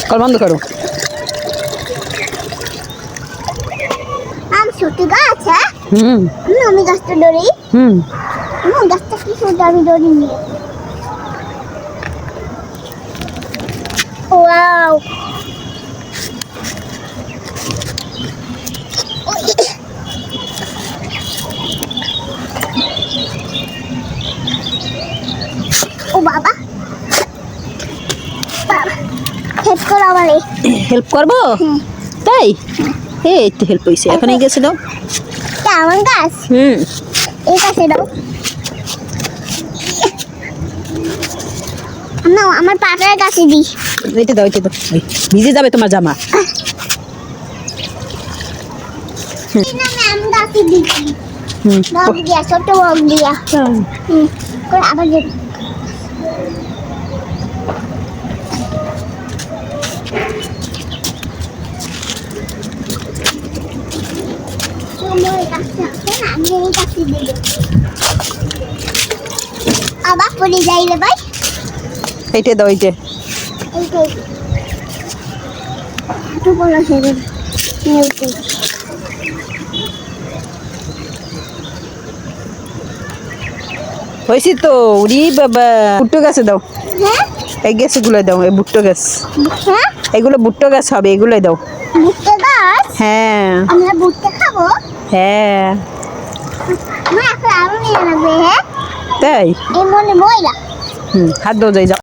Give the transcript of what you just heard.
Call বন্ধ করো। আম ছোট গাছ, হ্যাঁ? হুম আমি গাছটা ধরি। হুম গাছটা কি ছোট, আমি ধরি নি। ওয়াও, ও বাবা, বাবা হেল্প করো আমারে। হেল্প করবো? তাই এই তো হেল্প হয়েছে, এখনই গেছে দাও। তা আমার গাছ, হুম এই গাছে দাও। নাও, আমার পাটার গাছে দিই। এটা দাও, এটা দাও, এই, ভিজে যাবে তোমার জামা। আম গাছে দিচ্ছি, হুম বক দিয়া, ছোট বক দিয়া। করে আবার যদি আবার পড়ে যাই রে ভাই। এইটা দাও, এইটা। হয়েছি তো, উড়ি বাবা। ভুট্টো গাছে দাও, হ্যাঁ এই গাছগুলো দাও, এই ভুট্টো গাছ। হ্যাঁ, এগুলো ভুট্টো গাছ হবে, এগুলোই দাও। ভুট্টা গাছ, হ্যাঁ আমরা ভুট্টা খাবো। হ্যাঁ মা এখন আরো নিয়ে নেবে, হ্যাঁ? তাই। এই মনে ময়লা। হাত দাও, যাই যাও।